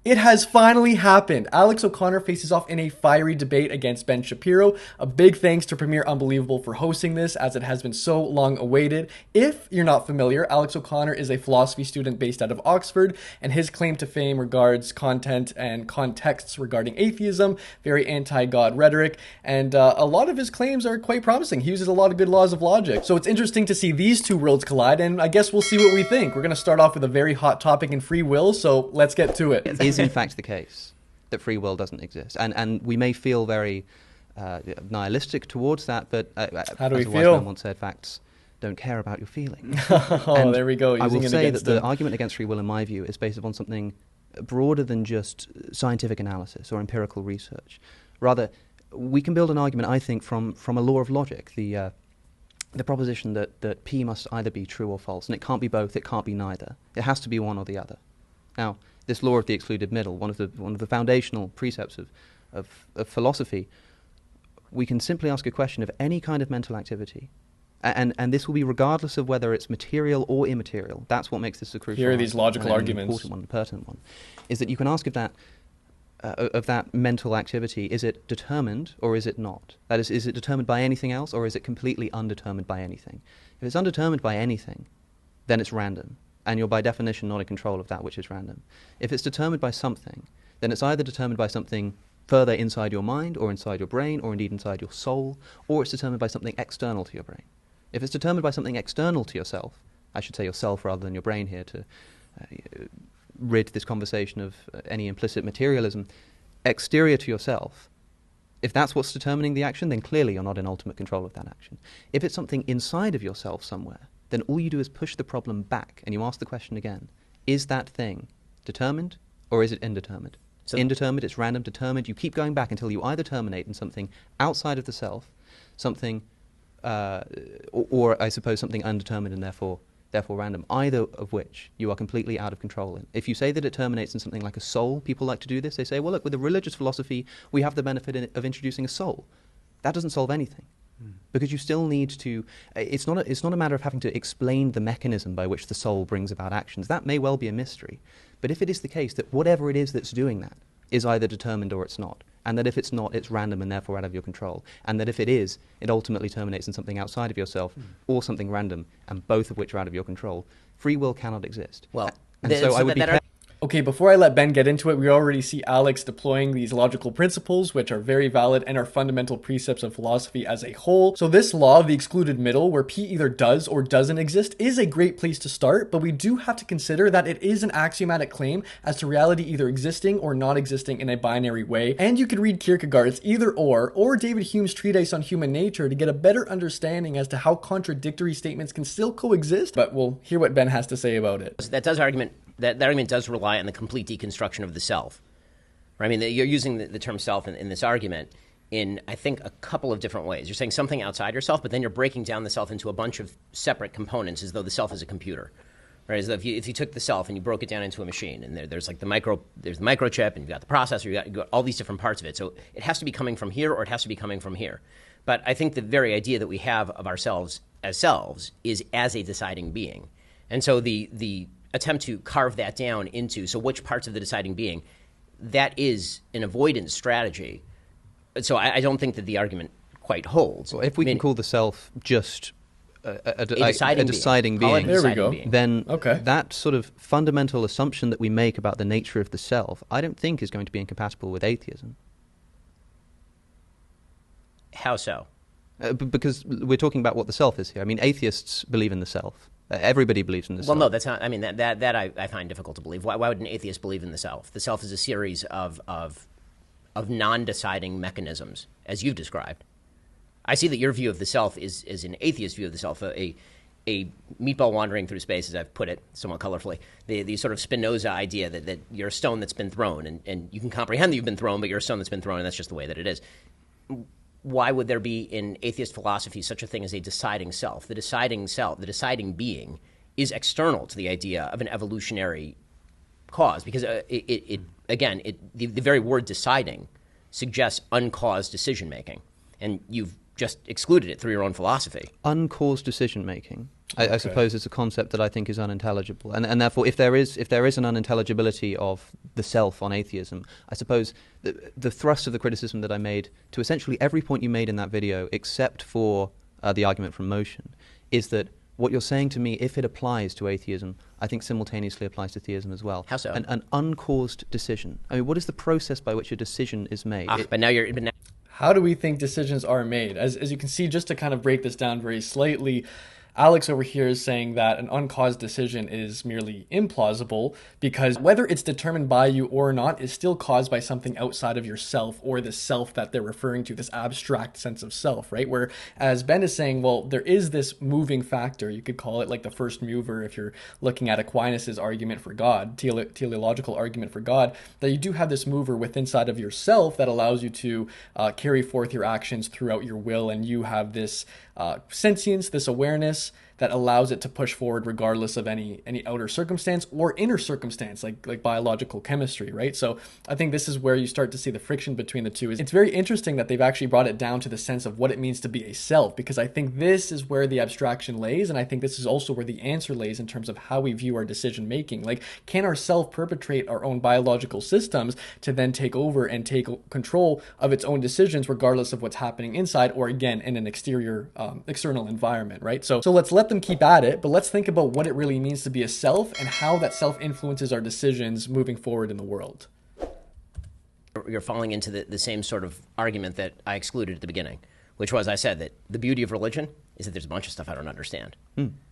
It has finally happened. Alex O'Connor faces off in a fiery debate against Ben Shapiro. A big thanks to Premier Unbelievable for hosting this, as it has been so long awaited. If you're not familiar, Alex O'Connor is a philosophy student based out of Oxford, and his claim to fame regards content and contexts regarding atheism, very anti-God rhetoric, and a lot of his claims are quite promising. He uses a lot of good laws of logic. So it's interesting to see these two worlds collide, and I guess we'll see what we think. We're going to start off with a very hot topic in free will, so let's get to it. Is in fact the case that free will doesn't exist, and we may feel very nihilistic towards that, but how do we as a wise feel? man once said, facts don't care about your feelings. Oh, there we go. I will say that the him. argument against free will, in my view, is based upon something broader than just scientific analysis or empirical research. Rather, we can build an argument, I think, from a law of logic, the proposition that P must either be true or false, and it can't be both, it can't be neither. It has to be one or the other. Now, this law of the excluded middle, one of the foundational precepts of philosophy, we can simply ask a question of any kind of mental activity, and this will be regardless of whether it's material or immaterial. That's what makes this a crucial. Here are these logical arguments. An important one, the pertinent one, is that you can ask if that mental activity, is it determined or is it not? That is it determined by anything else, or is it completely undetermined by anything? If it's undetermined by anything, then it's random, and you're by definition not in control of that which is random. If it's determined by something, then it's either determined by something further inside your mind or inside your brain or indeed inside your soul, or it's determined by something external to your brain. If it's determined by something external to yourself, I should say yourself rather than your brain here to rid this conversation of any implicit materialism, exterior to yourself, if that's what's determining the action, then clearly you're not in ultimate control of that action. If it's something inside of yourself somewhere, then all you do is push the problem back and you ask the question again, is that thing determined or is it indeterminate? So indeterminate, it's random. Determined, you keep going back until you either terminate in something outside of the self, something, or I suppose something undetermined and therefore random, either of which you are completely out of control in. If you say that it terminates in something like a soul, people like to do this. They say, well, look, with a religious philosophy, we have the benefit of introducing a soul. That doesn't solve anything. Because you still need to, it's not a matter of having to explain the mechanism by which the soul brings about actions. That may well be a mystery. But if it is the case that whatever it is that's doing that is either determined or it's not, and that if it's not, it's random and therefore out of your control, and that if it is, it ultimately terminates in something outside of yourself or something random, and both of which are out of your control, free will cannot exist. Well, and so I would be... Okay, before I let Ben get into it, we already see Alex deploying these logical principles, which are very valid and are fundamental precepts of philosophy as a whole. So this law of the excluded middle, where P either does or doesn't exist, is a great place to start, but we do have to consider that it is an axiomatic claim as to reality either existing or not existing in a binary way. And you could read Kierkegaard's Either or David Hume's treatise on human nature to get a better understanding as to how contradictory statements can still coexist, but we'll hear what Ben has to say about it. That argument does rely on the complete deconstruction of the self. Right? I mean, you're using the term self in this argument in, I think, a couple of different ways. You're saying something outside yourself, but then you're breaking down the self into a bunch of separate components as though the self is a computer. Right? As though if you took the self and you broke it down into a machine, and there's like there's the microchip, and you've got the processor, you've got all these different parts of it. So it has to be coming from here or it has to be coming from here. But I think the very idea that we have of ourselves as selves is as a deciding being. And so the attempt to carve that down into, so which parts of the deciding being, that is an avoidance strategy. So I don't think that the argument quite holds. Well, if we can call the self just a deciding being, there we go. Then that sort of fundamental assumption that we make about the nature of the self, I don't think is going to be incompatible with atheism. How so? Because we're talking about what the self is here. I mean, atheists believe in the self. Everybody believes in the self. Well, no, that's not. I mean, that I find difficult to believe. Why would an atheist believe in the self? The self is a series of non-deciding mechanisms, as you've described. I see that your view of the self is an atheist view of the self, a meatball wandering through space, as I've put it somewhat colorfully. The sort of Spinoza idea that you're a stone that's been thrown, and you can comprehend that you've been thrown, but you're a stone that's been thrown, and that's just the way that it is. Why would there be in atheist philosophy such a thing as a deciding self? The deciding being is external to the idea of an evolutionary cause, because the very word deciding suggests uncaused decision making. And you've just excluded it through your own philosophy. Uncaused decision making, I suppose, is a concept that I think is unintelligible, and therefore, if there is an unintelligibility of the self on atheism, I suppose the thrust of the criticism that I made to essentially every point you made in that video, except for the argument from motion, is that what you're saying to me, if it applies to atheism, I think simultaneously applies to theism as well. How so? An uncaused decision. I mean, what is the process by which a decision is made? How do we think decisions are made? As you can see, just to kind of break this down very slightly, Alex over here is saying that an uncaused decision is merely implausible because whether it's determined by you or not is still caused by something outside of yourself or the self that they're referring to, this abstract sense of self, right? Whereas Ben is saying, well, there is this moving factor. You could call it like the first mover if you're looking at Aquinas' argument for God, teleological argument for God, that you do have this mover within inside of yourself that allows you to carry forth your actions throughout your will, and you have this sentience, this awareness that allows it to push forward regardless of any outer circumstance or inner circumstance, like biological chemistry, right? So I think this is where you start to see the friction between the two. It's very interesting that they've actually brought it down to the sense of what it means to be a self, because I think this is where the abstraction lays, and I think this is also where the answer lays in terms of how we view our decision making. Like, can our self perpetrate our own biological systems to then take over and take control of its own decisions regardless of what's happening inside, or again in an external environment, right? So let's let them keep at it, but let's think about what it really means to be a self and how that self influences our decisions moving forward in the world. You're falling into the same sort of argument that I excluded at the beginning, which was, I said that the beauty of religion is that there's a bunch of stuff I don't understand.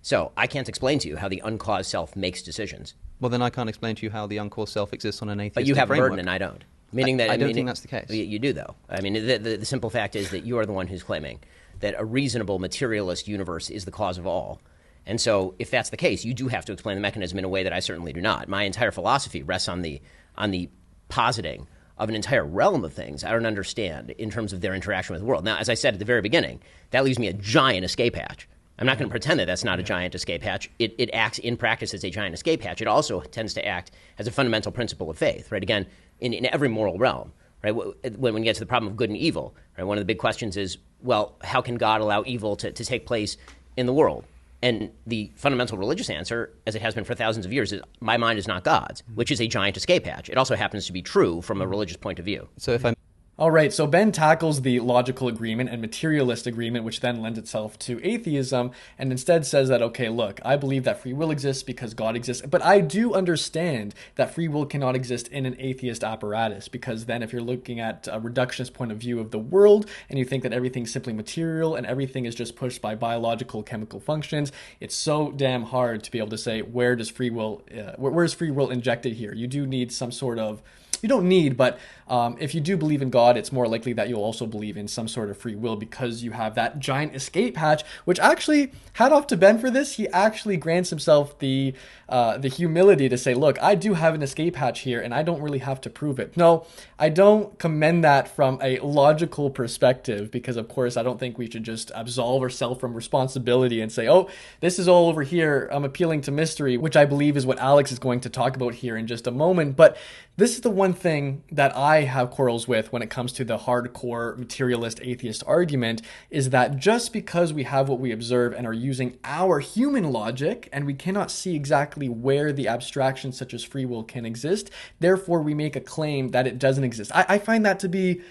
So I can't explain to you how the uncaused self makes decisions. Well, then I can't explain to you how the uncaused self exists on an atheistic But you have a framework. burden and I don't. Meaning that I don't think that's the case. You do, though. I mean, the simple fact is that you are the one who's claiming that a reasonable materialist universe is the cause of all. And so if that's the case, you do have to explain the mechanism in a way that I certainly do not. My entire philosophy rests on the positing of an entire realm of things I don't understand in terms of their interaction with the world. Now, as I said at the very beginning, that leaves me a giant escape hatch. I'm not going to pretend that that's not a giant escape hatch. It acts in practice as a giant escape hatch. It also tends to act as a fundamental principle of faith, right? Again, in every moral realm, right? When we get to the problem of good and evil, right? One of the big questions is, well, how can God allow evil to take place in the world? And the fundamental religious answer, as it has been for thousands of years, is my mind is not God's, which is a giant escape hatch. It also happens to be true from a religious point of view. So if I'm All right, so Ben tackles the logical agreement and materialist agreement, which then lends itself to atheism, and instead says that, okay, look, I believe that free will exists because God exists, but I do understand that free will cannot exist in an atheist apparatus, because then if you're looking at a reductionist point of view of the world, and you think that everything's simply material and everything is just pushed by biological chemical functions, it's so damn hard to be able to say, where's free will injected here? You do need some sort of, you don't need, but if you do believe in God, it's more likely that you'll also believe in some sort of free will, because you have that giant escape hatch, which actually, hat off to Ben for this, he actually grants himself the humility to say, look, I do have an escape hatch here and I don't really have to prove it. No, I don't commend that from a logical perspective, because of course I don't think we should just absolve ourselves from responsibility and say, oh, this is all over here, I'm appealing to mystery, which I believe is what Alex is going to talk about here in just a moment. But this is the one thing that I have quarrels with when it comes to the hardcore materialist atheist argument, is that just because we have what we observe and are using our human logic and we cannot see exactly where the abstractions such as free will can exist, therefore we make a claim that it doesn't exist. I find that to be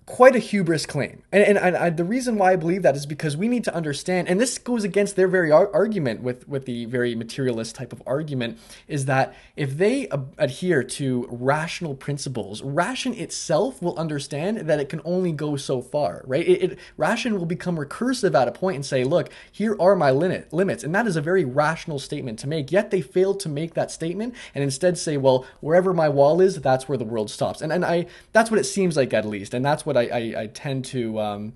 quite a hubris claim. And the reason why I believe that is because we need to understand, and this goes against their very argument with the very materialist type of argument, is that if they adhere to rational principles, ration itself will understand that it can only go so far, right? Ration will become recursive at a point and say, look, here are my limits. And that is a very rational statement to make, yet they failed to make that statement and instead say, well, wherever my wall is, that's where the world stops. And that's what it seems like, at least. And that's what I tend to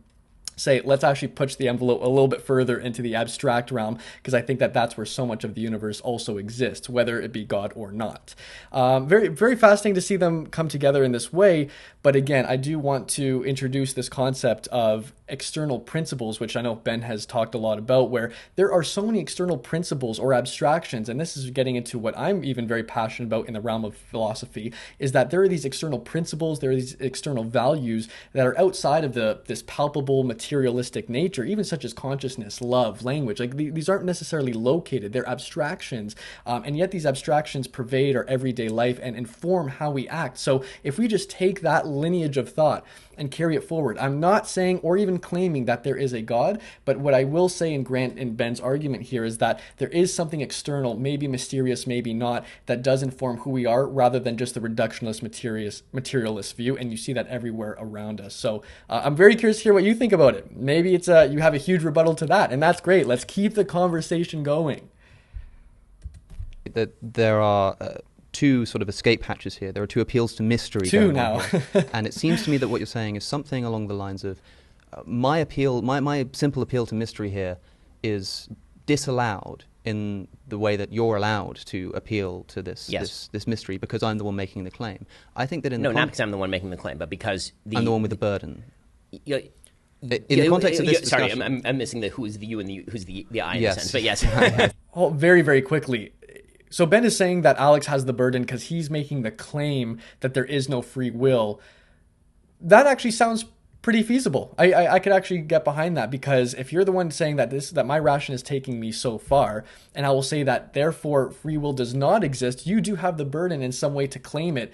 say, let's actually push the envelope a little bit further into the abstract realm, because I think that that's where so much of the universe also exists, whether it be God or not. Very, very fascinating to see them come together in this way. But again, I do want to introduce this concept of external principles, which I know Ben has talked a lot about, where there are so many external principles or abstractions, and this is getting into what I'm even very passionate about in the realm of philosophy, is that there are these external principles, there are these external values that are outside of this palpable materialistic nature, even such as consciousness, love, language. Like these aren't necessarily located, they're abstractions, and yet these abstractions pervade our everyday life and inform how we act. So if we just take that lineage of thought and carry it forward, I'm not saying or even claiming that there is a God, but what I will say and grant in Ben's argument here is that there is something external, maybe mysterious, maybe not, that does inform who we are, rather than just the reductionist materialist view, and you see that everywhere around us. So I'm very curious to hear what you think about it. Maybe it's you have a huge rebuttal to that, and that's great. Let's keep the conversation going. That there are two sort of escape hatches here. There are two appeals to mystery. Two now. And it seems to me that what you're saying is something along the lines of my simple appeal to mystery here is disallowed in the way that you're allowed to appeal to this mystery, because I'm the one making the claim. I think that not because I'm the one making the claim, but because I'm the one with the burden. In the context of this discussion, sorry, I'm missing the who's the you and who's the I in yes. a sense, but yes. Oh, very, very quickly. So Ben is saying that Alex has the burden because he's making the claim that there is no free will. That actually sounds pretty feasible. I could actually get behind that, because if you're the one saying that my ration is taking me so far, and I will say that therefore free will does not exist, you do have the burden in some way to claim it,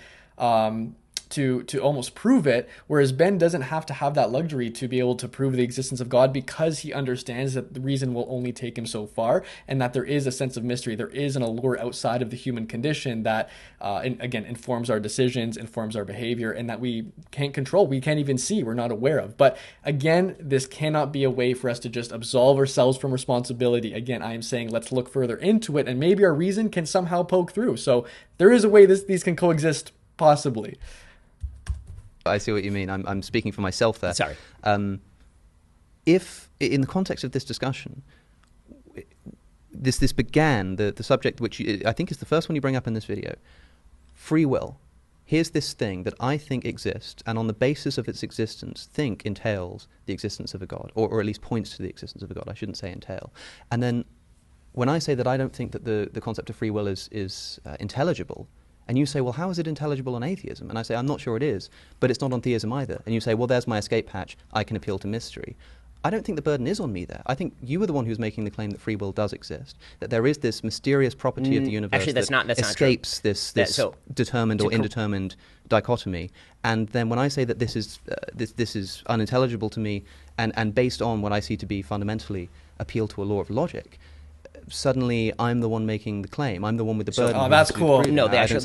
to almost prove it, whereas Ben doesn't have to have that luxury to be able to prove the existence of God, because he understands that the reason will only take him so far, and that there is a sense of mystery, there is an allure outside of the human condition that again informs our decisions, informs our behavior, and that we can't control, we can't even see, we're not aware of. But again, this cannot be a way for us to just absolve ourselves from responsibility. Again, I am saying let's look further into it, and maybe our reason can somehow poke through. So there is a way these can coexist, possibly. I see what you mean. I'm speaking for myself there. Sorry. If, in the context of this discussion, this began, the subject which I think is the first one you bring up in this video, free will. Here's this thing that I think exists, and on the basis of its existence, think entails the existence of a God, or at least points to the existence of a God. I shouldn't say entail. And then when I say that I don't think that the concept of free will is intelligible, and you say, well, how is it intelligible on atheism? And I say, I'm not sure it is, but it's not on theism either. And you say, well, there's my escape hatch. I can appeal to mystery. I don't think the burden is on me there. I think you were the one who's making the claim that free will does exist, that there is this mysterious property of the universe that escapes this determined or indetermined dichotomy. And then when I say that this is unintelligible to me, and based on what I see to be fundamentally appeal to a law of logic, suddenly I'm the one making the claim. I'm the one with the burden. Oh, that's cool. No, they actually...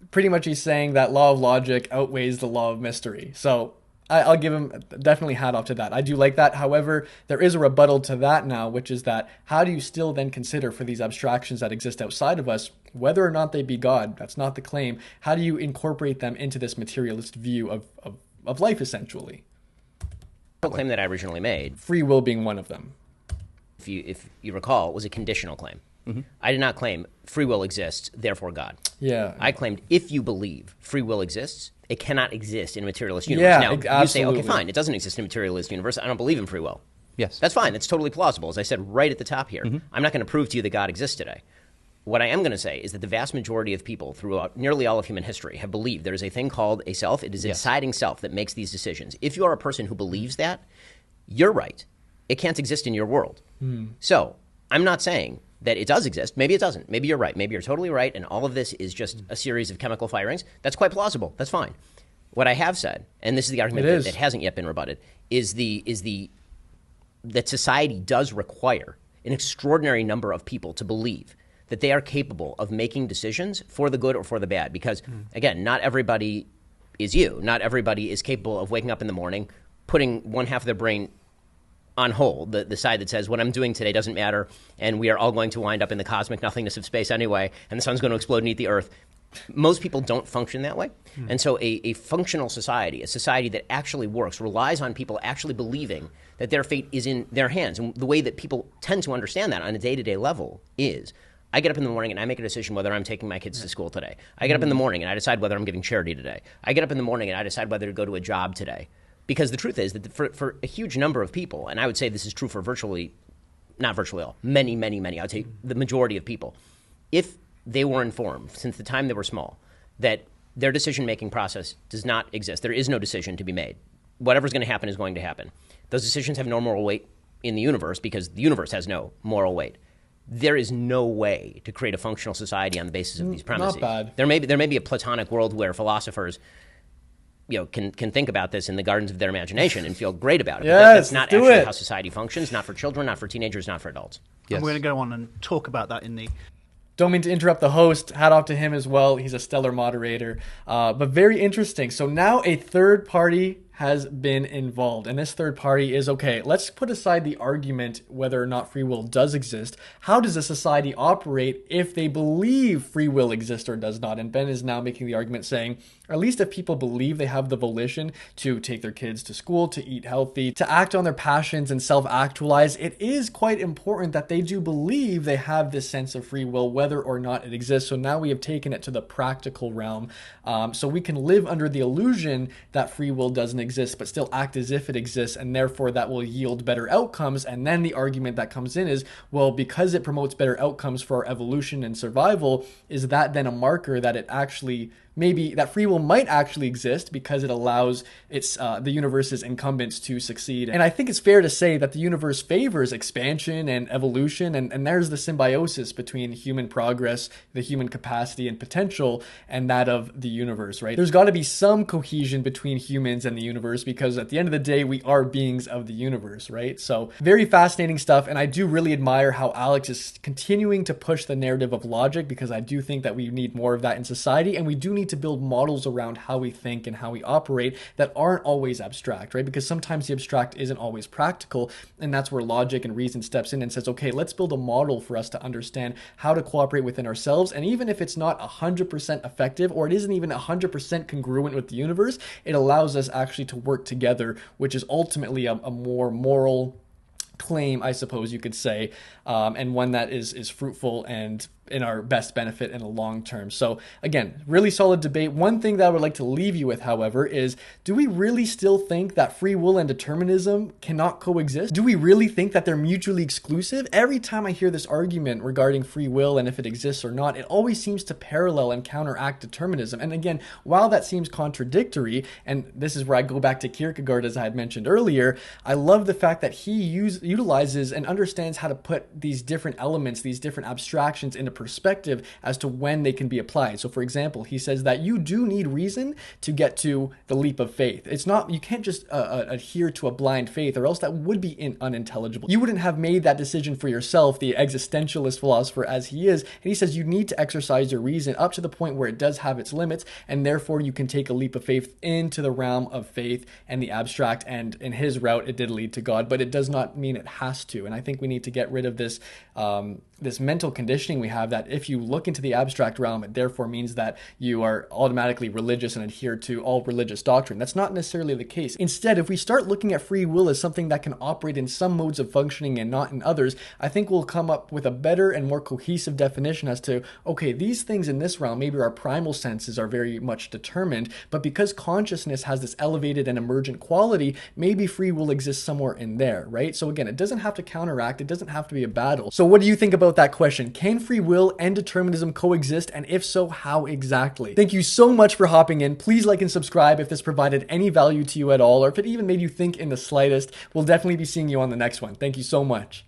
Pretty much he's saying that law of logic outweighs the law of mystery. So I'll give him definitely hat off to that. I do like that. However, there is a rebuttal to that now, which is that how do you still then consider for these abstractions that exist outside of us, whether or not they be God, that's not the claim, how do you incorporate them into this materialist view of life, essentially? The claim that I originally made, free will being one of them, if you recall, was a conditional claim. Mm-hmm. I did not claim free will exists, therefore God. Yeah. I claimed if you believe free will exists, it cannot exist in a materialist universe. Now, absolutely. You say, okay, fine, it doesn't exist in a materialist universe. I don't believe in free will. Yes. That's fine. That's totally plausible. As I said right at the top here, I'm not going to prove to you that God exists today. What I am going to say is that the vast majority of people throughout nearly all of human history have believed there is a thing called a self. It is a deciding self that makes these decisions. If you are a person who believes that, you're right. It can't exist in your world. So I'm not saying that it does exist. Maybe it doesn't. Maybe you're right. Maybe you're totally right, and all of this is just a series of chemical firings. That's quite plausible. That's fine. What I have said, and this is the argument that hasn't yet been rebutted, is that society does require an extraordinary number of people to believe that they are capable of making decisions for the good or for the bad. Because, again, not everybody is you. Not everybody is capable of waking up in the morning, putting one half of their brain on hold, the side that says what I'm doing today doesn't matter, and we are all going to wind up in the cosmic nothingness of space anyway, and the sun's going to explode and eat the Earth. Most people don't function that way. And so a functional society, a society that actually works, relies on people actually believing that their fate is in their hands. And the way that people tend to understand that on a day-to-day level is, I get up in the morning and I make a decision whether I'm taking my kids to school today. I get up in the morning and I decide whether I'm giving charity today. I get up in the morning and I decide whether to go to a job today. Because the truth is that for a huge number of people, and I would say this is true for not virtually all, many, I would say the majority of people, if they were informed since the time they were small that their decision-making process does not exist. There is no decision to be made. Whatever's going to happen is going to happen. Those decisions have no moral weight in the universe because the universe has no moral weight. There is no way to create a functional society on the basis of these premises. Not bad. There may be a Platonic world where philosophers can think about this in the gardens of their imagination and feel great about it. Yes, But that's not do actually it. how society functions, not for children, not for teenagers, not for adults. Yes. And we're going to go on and talk about that in the... Don't mean to interrupt the host. Hat off to him as well. He's a stellar moderator. But very interesting. So now a third party has been involved. And this third party is, okay, let's put aside the argument whether or not free will does exist. How does a society operate if they believe free will exists or does not? And Ben is now making the argument saying, at least if people believe they have the volition to take their kids to school, to eat healthy, to act on their passions and self-actualize, it is quite important that they do believe they have this sense of free will, whether or not it exists. So now we have taken it to the practical realm. So we can live under the illusion that free will doesn't exist, but still act as if it exists, and therefore that will yield better outcomes. And then the argument that comes in is, well, because it promotes better outcomes for our evolution and survival, is that then a marker that it actually maybe that free will might actually exist because it allows the universe's incumbents to succeed? And I think it's fair to say that the universe favors expansion and evolution, and there's the symbiosis between human progress, the human capacity and potential, and that of the universe, right? There's got to be some cohesion between humans and the universe because at the end of the day, we are beings of the universe, right? So very fascinating stuff, and I do really admire how Alex is continuing to push the narrative of logic because I do think that we need more of that in society, and we do need to build models around how we think and how we operate that aren't always abstract, right? Because sometimes the abstract isn't always practical, and that's where logic and reason steps in and says, okay, let's build a model for us to understand how to cooperate within ourselves. And even if it's not 100% effective, or it isn't even 100% congruent with the universe, it allows us actually to work together, which is ultimately a more moral claim, I suppose you could say, and one that is fruitful and in our best benefit in the long term. So again, really solid debate. One thing that I would like to leave you with, however, is, do we really still think that free will and determinism cannot coexist? Do we really think that they're mutually exclusive? Every time I hear this argument regarding free will and if it exists or not, it always seems to parallel and counteract determinism. And again, while that seems contradictory, and this is where I go back to Kierkegaard, as I had mentioned earlier, I love the fact that he utilizes and understands how to put these different elements, these different abstractions into perspective as to when they can be applied. So for example, he says that you do need reason to get to the leap of faith. It's not, you can't just adhere to a blind faith, or else that would be unintelligible. You wouldn't have made that decision for yourself, the existentialist philosopher as he is. And he says you need to exercise your reason up to the point where it does have its limits, and therefore you can take a leap of faith into the realm of faith and the abstract. And in his route, it did lead to God, but it does not mean it has to. And I think we need to get rid of this this mental conditioning we have that if you look into the abstract realm, it therefore means that you are automatically religious and adhere to all religious doctrine. That's not necessarily the case. Instead, if we start looking at free will as something that can operate in some modes of functioning and not in others, I think we'll come up with a better and more cohesive definition as to, okay, these things in this realm, maybe our primal senses are very much determined, but because consciousness has this elevated and emergent quality, maybe free will exists somewhere in there, right? So again, it doesn't have to counteract, it doesn't have to be a battle. So what do you think about that question? Can free will and determinism coexist? And if so, how exactly? Thank you so much for hopping in. Please like and subscribe if this provided any value to you at all, or if it even made you think in the slightest. We'll definitely be seeing you on the next one. Thank you so much.